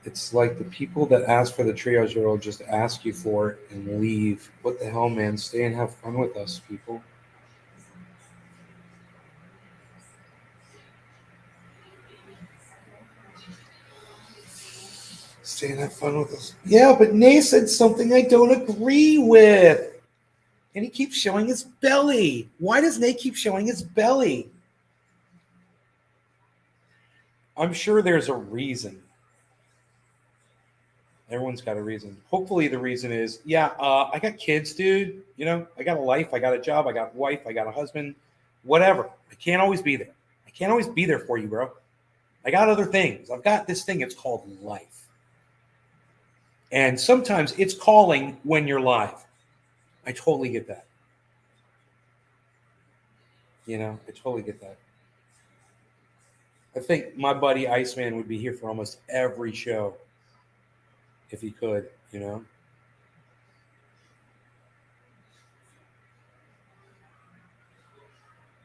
It's like the people that ask for the triage will just ask you for it and leave. What the hell, man? Stay and have fun with us, people. stay and have fun with us. Yeah, but Nay said something I don't agree with. And he keeps showing his belly. Why does Nay keep showing his belly? I'm sure there's a reason. Everyone's got a reason. Hopefully the reason is, I got kids, dude. You know, I got a life. I got a job. I got a wife. I got a husband. Whatever. I can't always be there. I can't always be there for you, bro. I got other things. I've got this thing. It's called life. And sometimes it's calling when you're live. I totally get that. You know, I totally get that. I think my buddy Iceman would be here for almost every show if he could, you know.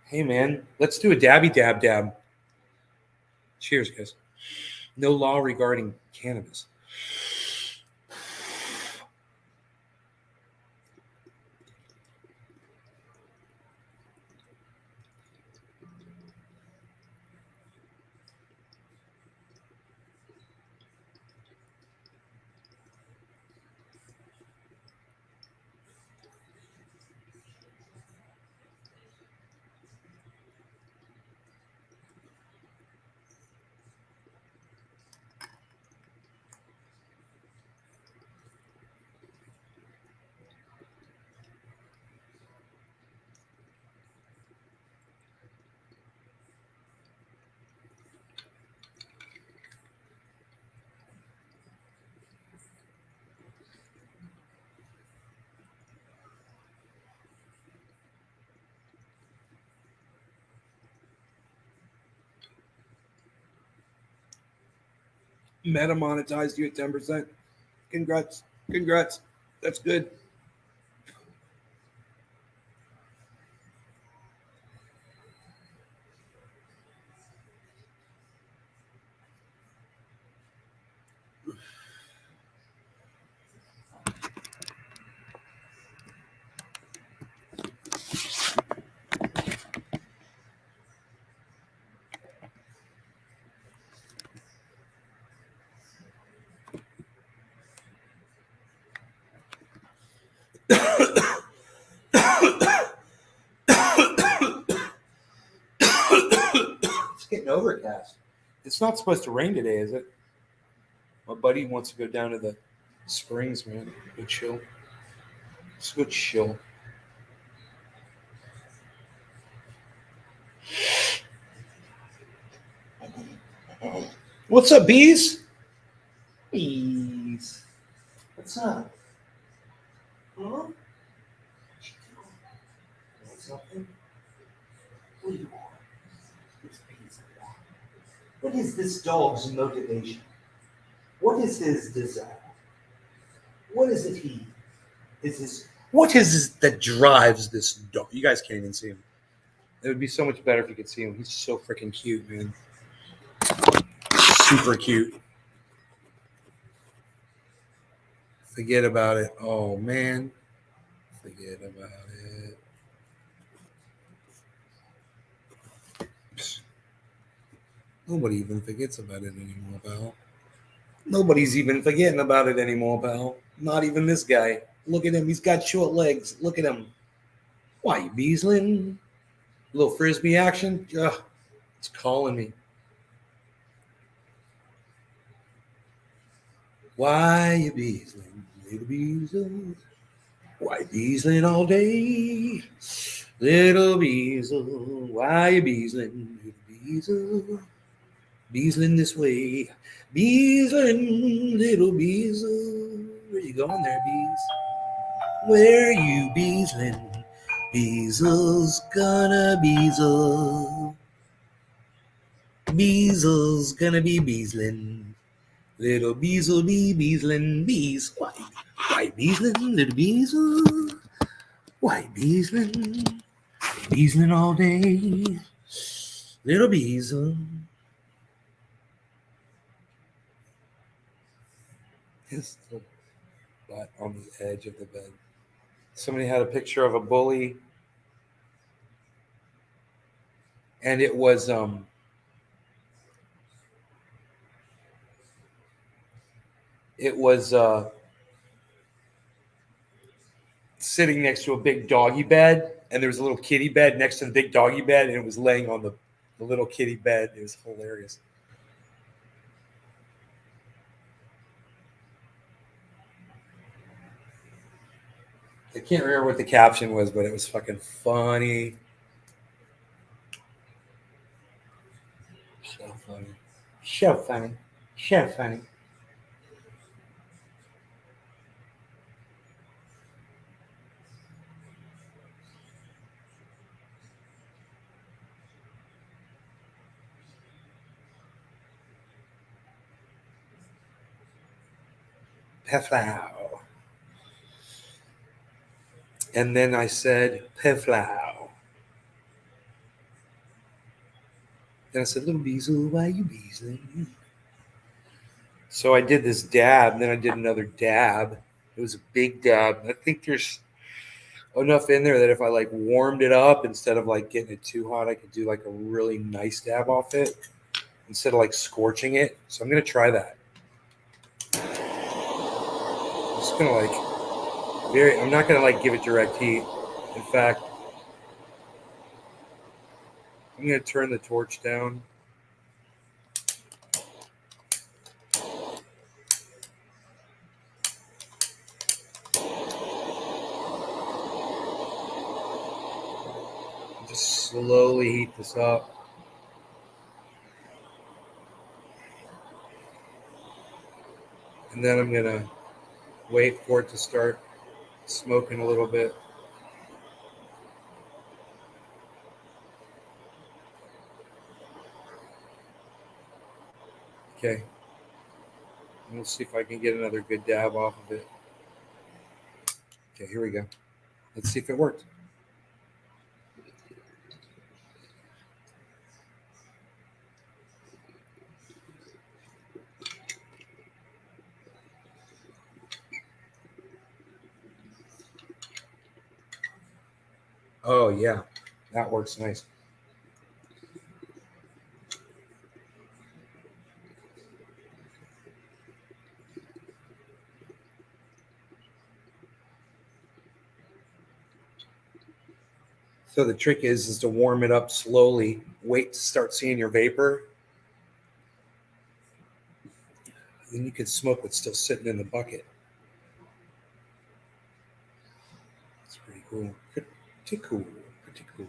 Hey, man, let's do a dabby dab dab. Cheers, guys. No law regarding cannabis. Meta monetized you at 10%. Congrats. Congrats. That's good. It's getting overcast. It's not supposed to rain today, is it? My buddy wants to go down to the springs, man. Go chill. Let's go chill. What's up, bees? Bees. What's up? Huh? Something? What do you want? What is this dog's motivation? What is his desire? What is it he is this? What is it that drives this dog? You guys can't even see him. It would be so much better if you could see him. He's so freaking cute, man. Super cute. Forget about it. Oh, man. Forget about it. Nobody even forgets about it anymore, pal. Nobody's even forgetting about it anymore, pal. Not even this guy. Look at him. He's got short legs. Look at him. Why, you Beaslin? A little frisbee action? Ugh, it's calling me. Why you Beaslin? Little Beaslin? Why Beaslin all day? Little Beaslin. Why you Beaslin? Little Beaslin. Beaslin this way. Beaslin, little Beaslin. Where you going there, Bees? Where you Beaslin? Beasel's gonna Beasel. Beasel's gonna be Beaslin. Little Beasel be Beaslin. Bees. Why Beaslin? Little Beasel. Why Beaslin? Beaslin all day. Little Beasel. His butt on the edge of the bed. Somebody had a picture of a bully, and it was it was sitting next to a big doggy bed, and there was a little kitty bed next to the big doggy bed, and it was laying on the little kitty bed. It was hilarious. I can't remember what the caption was, but it was fucking funny. So funny. So funny. So funny. Peflau. And then I said, Peflau. Then I said, little Beazle, why you beazling? So I did this dab, and then I did another dab. It was a big dab. I think there's enough in there that if I like warmed it up instead of like getting it too hot, I could do like a really nice dab off it instead of like scorching it. So I'm gonna try that. I'm just gonna like I'm not gonna like give it direct heat. In fact, I'm gonna turn the torch down. Just slowly heat this up. And then I'm gonna wait for it to start smoking a little bit. Okay. And we'll see if I can get another good dab off of it. Okay, here we go. Let's see if it worked. Oh, yeah. That works nice. So the trick is to warm it up slowly. Wait to start seeing your vapor. Then you can smoke what's still sitting in the bucket. It's pretty cool. Pretty cool. Pretty cool.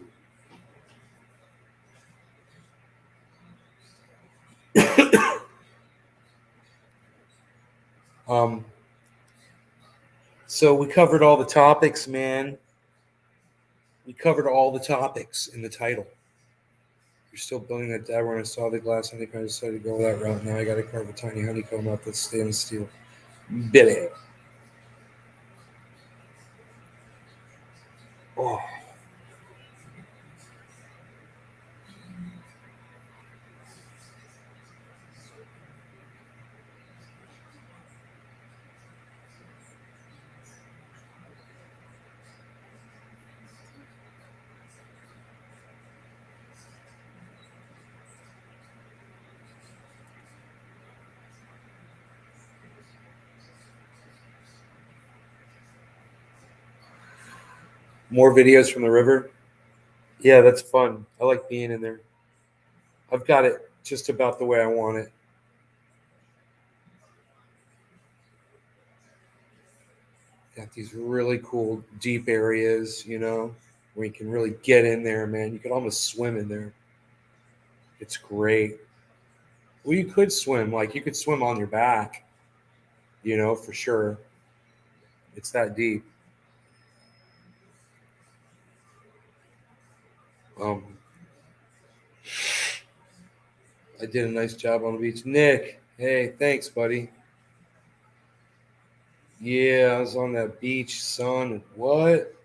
So we covered all the topics, man. We covered all the topics in the title. You're still building that dab when I saw the glass honeycomb. I decided to go that route. Now I got to carve a tiny honeycomb out that's stainless steel. Billy. Oh. More videos from the river. Yeah, that's fun. I like being in there. I've got it just about the way I want it. Got these really cool deep areas, you know, where you can really get in there, man. You can almost swim in there. It's great. Well, you could swim, like you could swim on your back, you know, for sure. It's that deep. Um, I did a nice job on the beach. Nick, hey, thanks, buddy. Yeah, I was on that beach, son. What?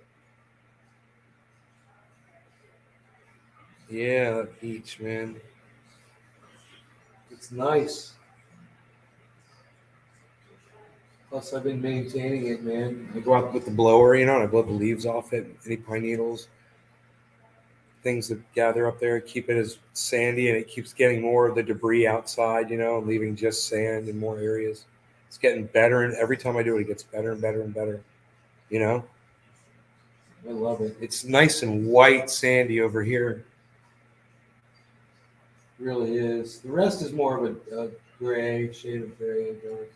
Yeah, that beach, man. It's nice. Plus, I've been maintaining it, man. I go out with the blower, you know, and I blow the leaves off it, any pine needles, things that gather up there, keep it as sandy, and it keeps getting more of the debris outside, you know, and leaving just sand in more areas. It's getting better, and every time I do it, it gets better and better and better. You know? I love it. It's nice and white, sandy over here. It really is. The rest is more of a gray, shade of gray, dark.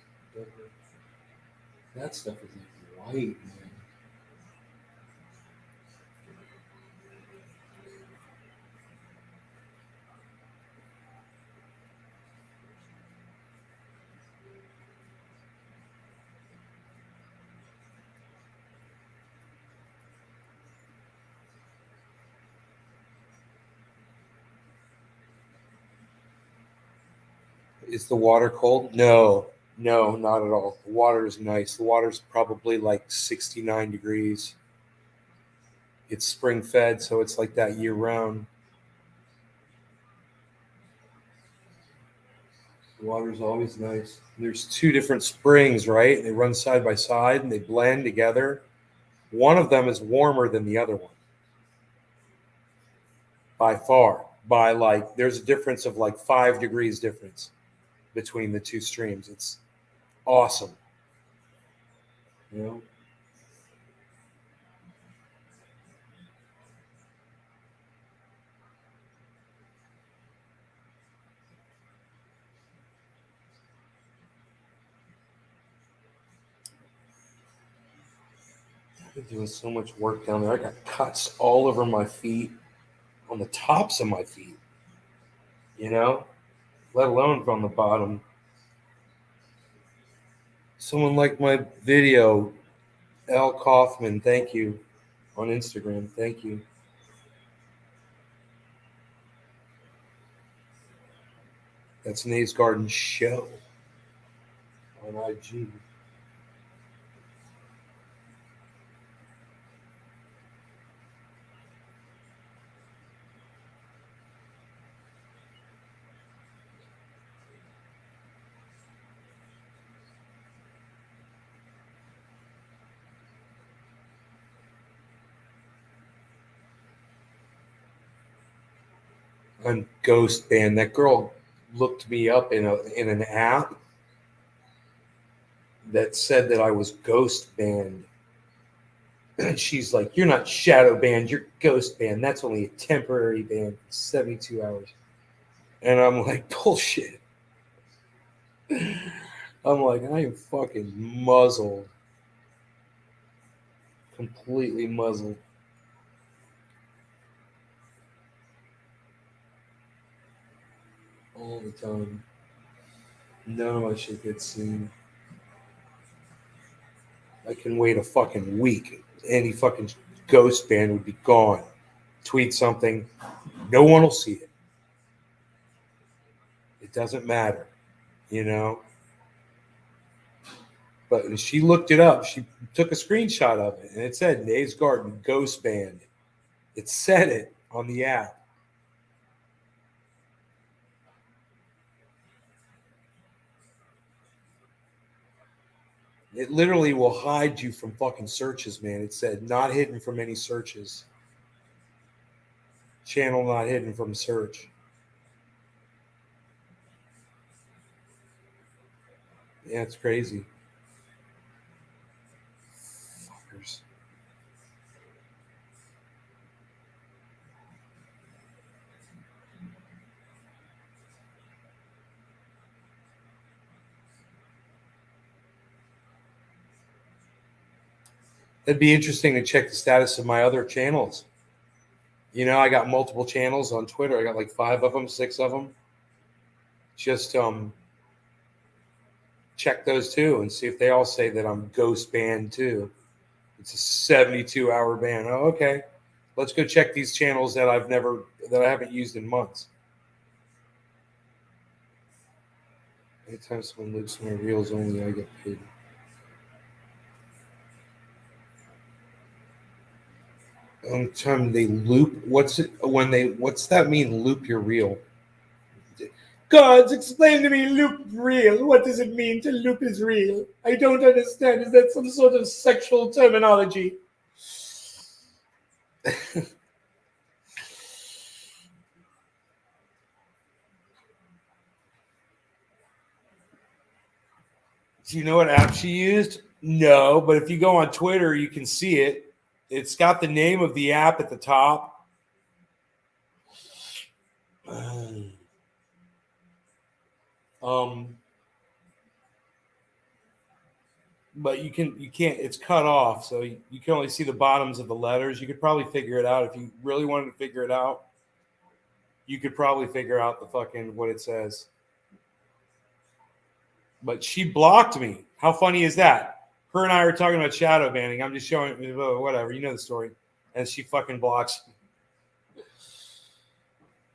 That stuff is like white, man. Is the water cold? No, not at all. The water is nice. The water's probably like 69 degrees. It's spring fed, so it's like that year round. The water's always nice. There's two different springs, right? They run side by side and they blend together. One of them is warmer than the other one. By far. By like, there's a difference of like 5 degrees difference between the two streams. It's awesome. You know? I've been doing so much work down there. I got cuts all over my feet, on the tops of my feet, you know, let alone from the bottom. Someone liked my video, Al Kaufman. Thank you. On Instagram. Thank you. That's Nate's Garden Show on IG. On Ghost Band. That girl looked me up in an app that said that I was ghost banned. And she's like, "You're not shadow banned, you're ghost banned. That's only a temporary ban for 72 hours." And I'm like, bullshit. I'm like, I am fucking muzzled. Completely muzzled. All the time. None of my shit gets seen. I can wait a fucking week. Any fucking ghost band would be gone. Tweet something, no one will see it. It doesn't matter, you know? But she looked it up. She took a screenshot of it, and it said Nate's Garden Ghost Band. It said it on the app. It literally will hide you from fucking searches, man. It said not hidden from any searches. Channel not hidden from search. Yeah, it's crazy. Fuckers. It'd be interesting to check the status of my other channels. You know, I got multiple channels on Twitter. I got like 5 of them, 6 of them. Just check those too and see if they all say that I'm ghost banned too. It's a 72-hour ban. Oh, okay. Let's go check these channels that I haven't used in months. Anytime someone loops my reels only, I get paid. Anytime they loop, what's that mean? Loop your reel? Gods, explain to me, loop reel. What does it mean to loop his reel? I don't understand. Is that some sort of sexual terminology? Do you know what app she used? No, but if you go on Twitter, you can see it. It's got the name of the app at the top. But you can't. It's cut off, so you can only see the bottoms of the letters. You could probably figure it out if you really wanted to figure it out. You could probably figure out the fucking what it says. But she blocked me. How funny is that? Her and I are talking about shadow banning. I'm just showing whatever. You know the story. And she fucking blocks me.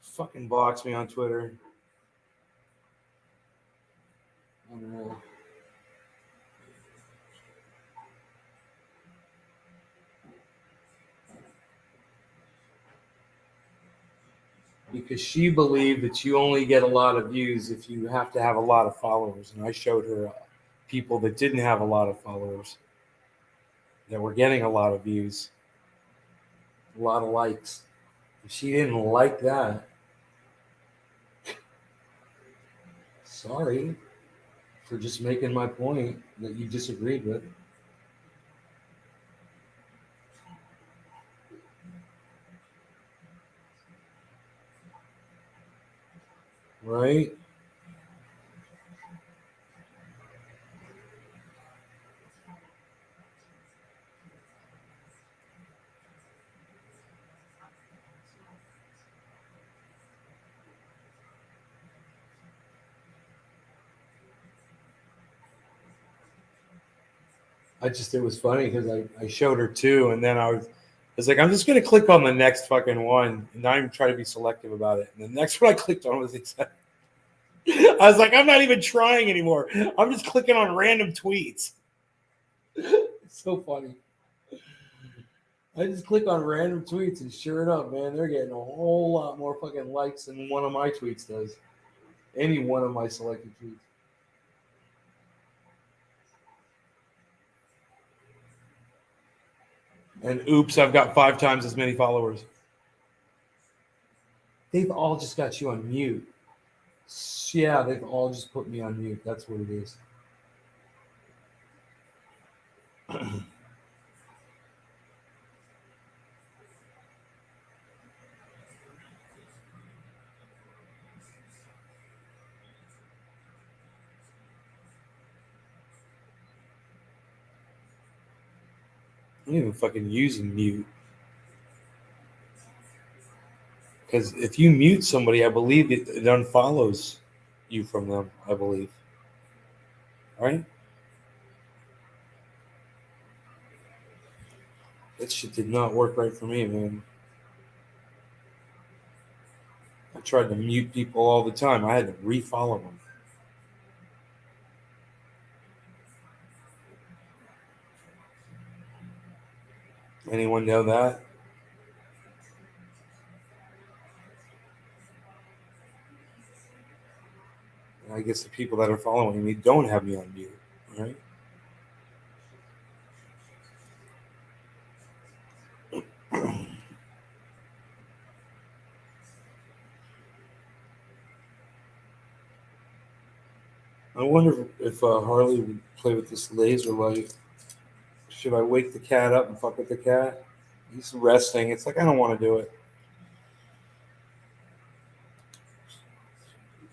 Fucking blocks me on Twitter. I don't know. Because she believed that you only get a lot of views if you have to have a lot of followers. And I showed her people that didn't have a lot of followers that were getting a lot of views, a lot of likes. And she didn't like that. Sorry for just making my point that you disagreed with. Right? It was funny because I showed her two, and then I was like, I'm just going to click on the next fucking one and not even try to be selective about it. And the next one I clicked on was exactly. I was like, I'm not even trying anymore. I'm just clicking on random tweets. It's so funny. I just click on random tweets, and sure enough, man, they're getting a whole lot more fucking likes than one of my tweets does. Any one of my selected tweets. And oops, I've got 5 times as many followers. They've all just got you on mute. Yeah, they've all just put me on mute. That's what it is. I don't even fucking use mute. Because if you mute somebody, I believe it unfollows you from them, I believe. Right? That shit did not work right for me, man. I tried to mute people all the time. I had to refollow them. Anyone know that? And I guess the people that are following me don't have me on mute, right? I wonder if Harley would play with this laser light. Should I wake the cat up and fuck with the cat? He's resting. It's like I don't want to do it.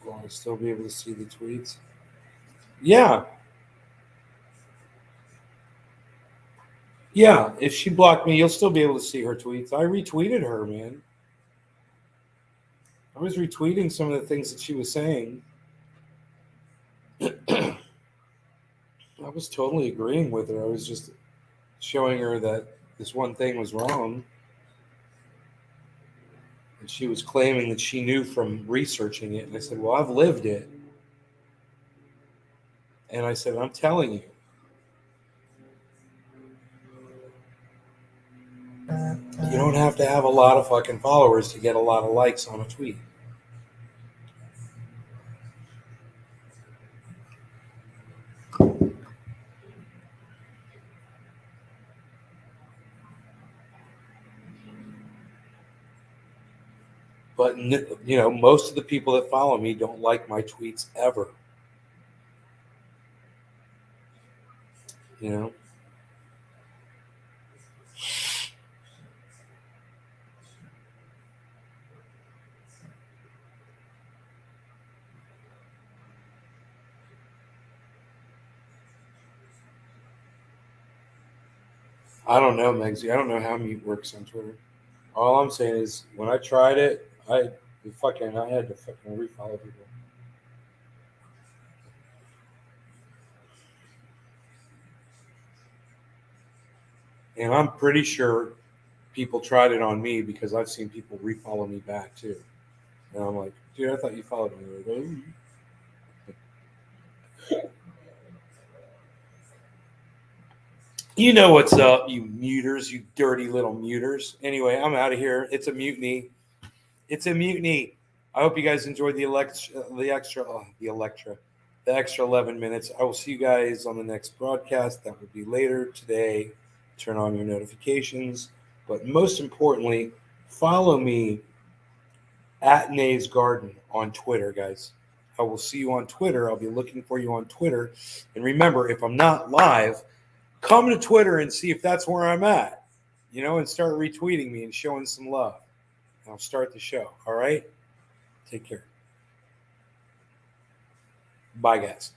Will I still be able to see the tweets? Yeah. Yeah. If she blocked me, you'll still be able to see her tweets. I retweeted her, man. I was retweeting some of the things that she was saying. I was totally agreeing with her. I was just showing her that this one thing was wrong. And she was claiming that she knew from researching it. And I said, well, I've lived it. And I said, I'm telling you. You don't have to have a lot of fucking followers to get a lot of likes on a tweet. But, you know, most of the people that follow me don't like my tweets ever. You know? I don't know, Megsy. I don't know how mute works on Twitter. All I'm saying is, when I tried it, I had to fucking refollow people. And I'm pretty sure people tried it on me because I've seen people refollow me back too. And I'm like, dude, I thought you followed me. Like, oh. You know what's up, you muters, you dirty little muters. Anyway, I'm out of here. It's a mutiny. It's a mutiny. I hope you guys enjoyed the extra 11 minutes. I will see you guys on the next broadcast. That will be later today. Turn on your notifications. But most importantly, follow me at Nays Garden on Twitter, guys. I will see you on Twitter. I'll be looking for you on Twitter. And remember, if I'm not live, come to Twitter and see if that's where I'm at, and start retweeting me and showing some love. I'll start the show. All right? Take care. Bye, guys.